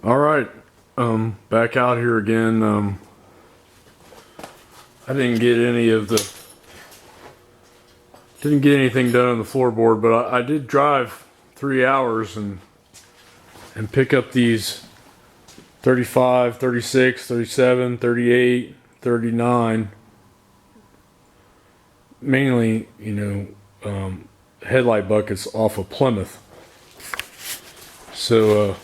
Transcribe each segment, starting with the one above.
All right, back out here again. I didn't get anything done on the floorboard, but I did drive 3 hours and pick up these 35, 36, 37, 38, 39. Mainly, headlight buckets off of Plymouth. So,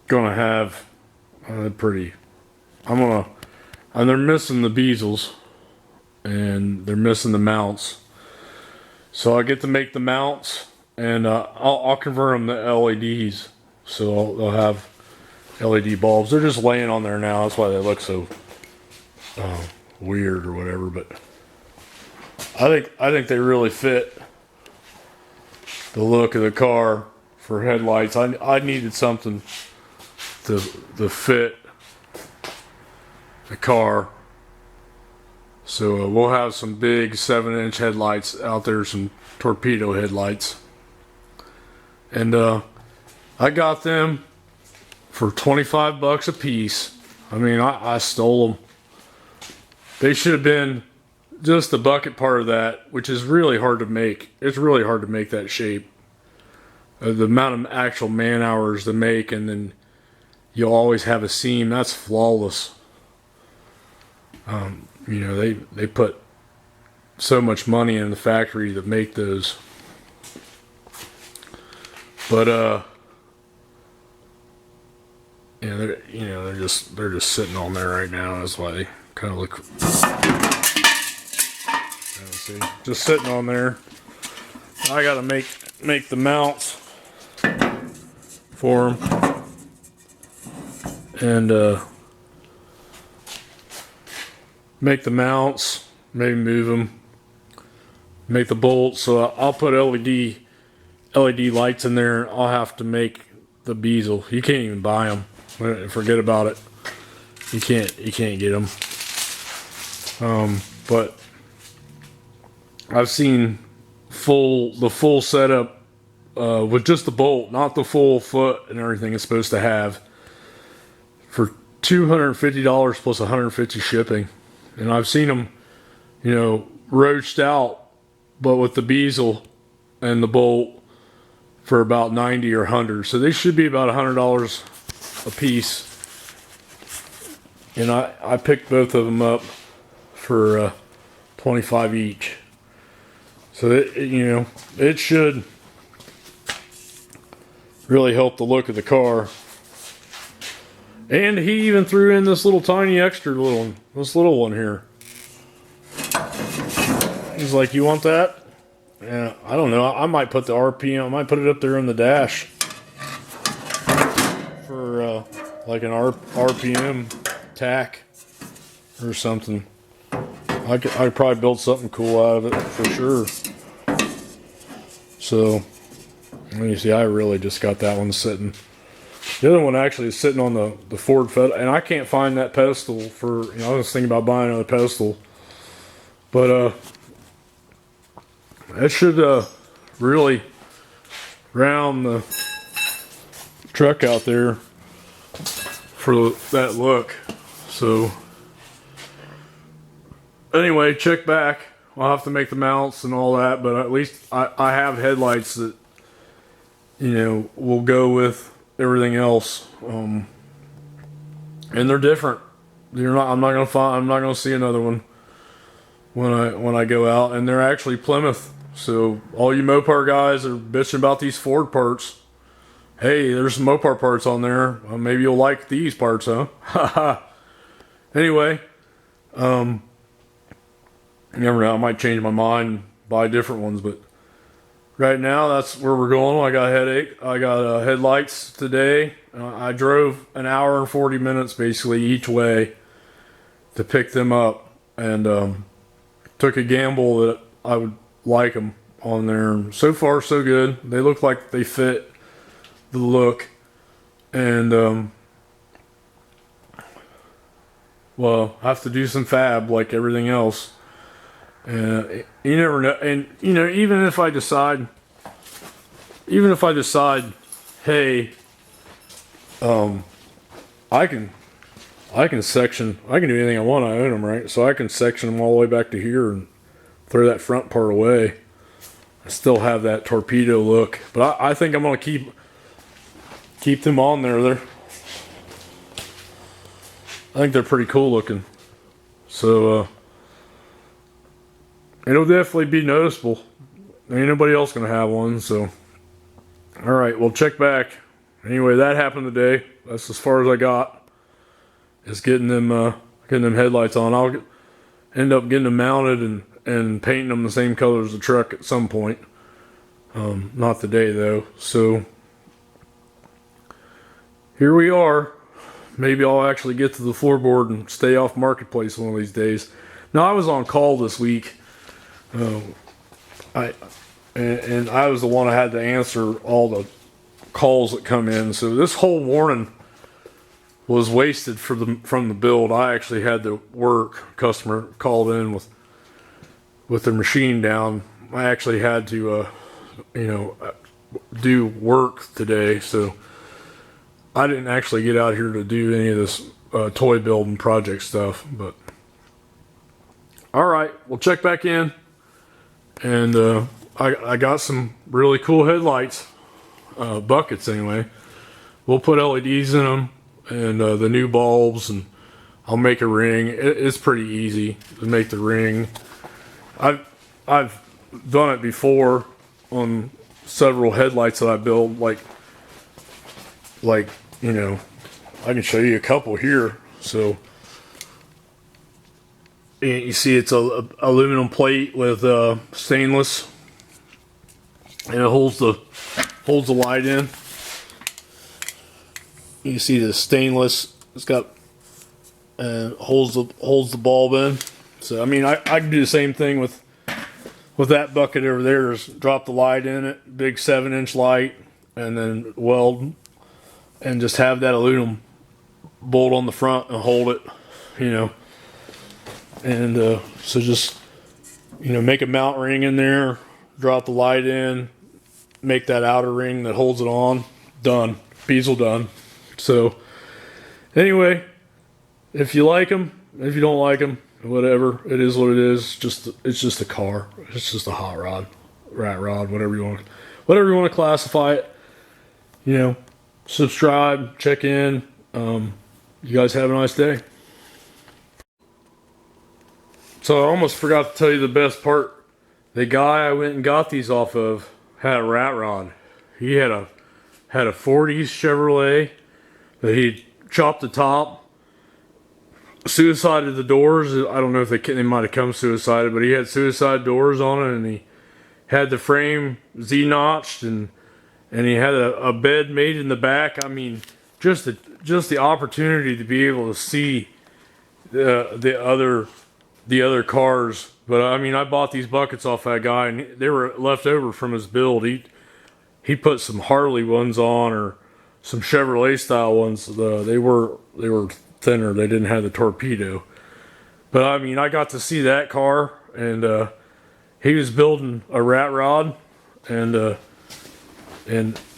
gonna have and they're missing the bezels and they're missing the mounts. So I get to make the mounts, and I'll convert them to LEDs. So they'll have LED bulbs. They're just laying on there now. That's why they look so weird or whatever. But I think they really fit the look of the car for headlights. I needed something to fit the car. So we'll have some big 7-inch headlights out there, some torpedo headlights. And I got them for $25 a piece. I mean, I stole them. They should have been just the bucket part of that, which is really hard to make. It's really hard to make that shape. The amount of actual man hours to make, and then you'll always have a seam. That's flawless. They put so much money in the factory to make those. But they're just sitting on there right now. That's why they kind of look. See, just sitting on there. I gotta make the mounts for them, and make the mounts, maybe move them, make the bolts. So I'll put LED lights in there. I'll have to make the bezel. You can't even buy them. Forget about it. You can't get them. But I've seen the full setup with just the bolt, not the full foot and everything it's supposed to have, for $250 plus $150 shipping. And I've seen them, roached out, but with the bezel and the bolt for about $90 or $100. So they should be about $100 a piece. And I picked both of them up for $25 each. So it should really help the look of the car. And he even threw in this little tiny extra this little one here. He's like, "You want that?" Yeah, I don't know. I might put the RPM. I might put it up there on the dash for like an RPM tack or something. I could probably build something cool out of it for sure. So, you see, I really just got that one sitting. The other one actually is sitting on the Ford pedal, and I can't find that pedestal for, I was thinking about buying another pedestal. But, that should really round the truck out there for that look. So, anyway, check back. I'll have to make the mounts and all that, but at least I have headlights that, will go with everything else, and they're different. I'm not gonna see another one when I go out, and they're actually Plymouth. So all you Mopar guys are bitching about these Ford parts. Hey, there's some Mopar parts on there. Maybe you'll like these parts, huh? Anyway, you never know. I might change my mind and buy different ones, but right now that's where we're going. I got a headache. I got headlights today. I drove an hour and 40 minutes basically each way to pick them up, and took a gamble that I would like them on there. And so far, so good. They look like they fit the look, and well, I have to do some fab like everything else. You never know. And even if I decide even if I decide, hey, I can section, I can do anything I want. I own them, right? So I can section them all the way back to here and throw that front part away. I still have that torpedo look, but I think I'm gonna keep them on there. I think they're pretty cool looking. So it'll definitely be noticeable. Ain't nobody else gonna have one, so. All right, well, check back. Anyway, that happened today. That's as far as I got. Is getting them headlights on. I'll end up getting them mounted and painting them the same color as the truck at some point. Not today though. So here we are. Maybe I'll actually get to the floorboard and stay off Marketplace one of these days. Now, I was on call this week. I was the one I had to answer all the calls that come in. So this whole morning was wasted from the build. I actually had to work. Customer called in with their machine down. I actually had to, do work today. So I didn't actually get out here to do any of this toy building project stuff. But all right, we'll check back in. And I got some really cool headlights, buckets anyway. We'll put LEDs in them and the new bulbs, and I'll make a ring. It's pretty easy to make the ring. I've done it before on several headlights that I build, like I can show you a couple here. So you see it's a aluminum plate with stainless, and it holds the light in. You see the stainless, it's got holds the bulb in. So I mean, I can do the same thing with that bucket over there. Just drop the light in it, big 7-inch light, and then weld, and just have that aluminum bolt on the front and hold it, and so just make a mount ring in there, drop the light in, make that outer ring that holds it on. Done. Bezel done. So anyway, if you like them, if you don't like them, whatever, it is what it is. It's just a car. It's just a hot rod, rat rod, whatever you want to classify it. Subscribe, check in. You guys have a nice day. So I almost forgot to tell you the best part. The guy I went and got these off of had a rat rod. He had a 40s Chevrolet that he chopped the top, suicided the doors. I don't know if they might have come suicided, but he had suicide doors on it, and he had the frame Z-notched, and he had a bed made in the back. I mean, just the opportunity to be able to see the other cars. But I mean, I bought these buckets off that guy, and they were left over from his build. He put some Harley ones on, or some Chevrolet style ones. They were thinner. They didn't have the torpedo. But I mean, I got to see that car, and he was building a rat rod, and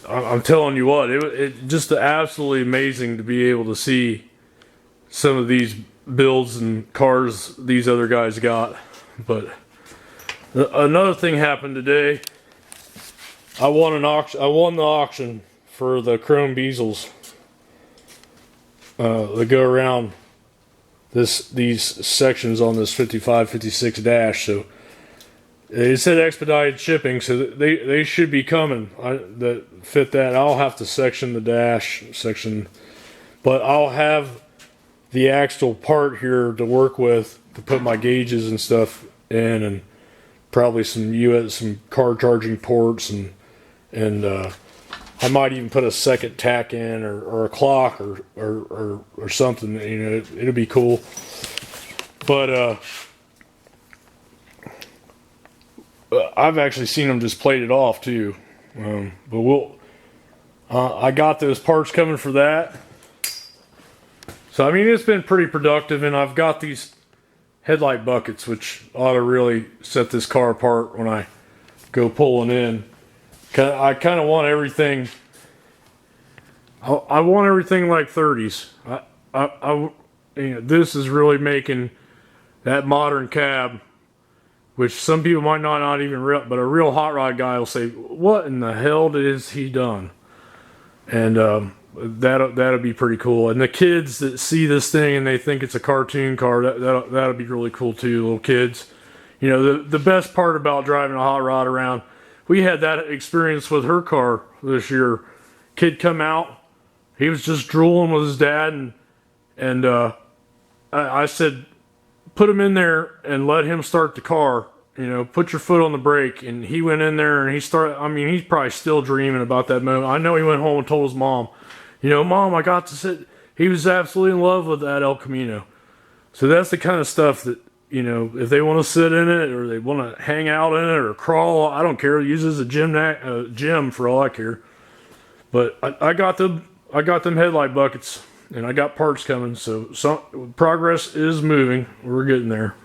I'm telling you what, it just absolutely amazing to be able to see some of these builds and cars these other guys got. But another thing happened today. I won an auction. I won the auction for the chrome bezels that go around these sections on this 56 dash. So it said expedited shipping, so they should be coming. That fit that. I'll have to section the dash section, but I'll have the actual part here to work with to put my gauges and stuff in, and probably some car charging ports, and I might even put a second tack in, or a clock, or something. It'll be cool. But I've actually seen them just plated off too. But I got those parts coming for that. So I mean, it's been pretty productive, and I've got these headlight buckets, which ought to really set this car apart when I go pulling in. I kind of want everything. I want everything like 30s. This is really making that modern cab, which some people might not even real, but a real hot rod guy will say, "What in the hell is he done?" And that'll be pretty cool. And the kids that see this thing and they think it's a cartoon car, that'll be really cool too. Little kids, the best part about driving a hot rod around, we had that experience with her car this year. Kid come out, he was just drooling with his dad, and I said, put him in there and let him start the car. Put your foot on the brake. And he went in there and he started. I mean, he's probably still dreaming about that moment. I know he went home and told his mom, Mom, I got to sit. He was absolutely in love with that El Camino. So that's the kind of stuff that, if they want to sit in it or they want to hang out in it or crawl, I don't care. Use it as a gym for all I care. But I got them headlight buckets and I got parts coming. So progress is moving. We're getting there.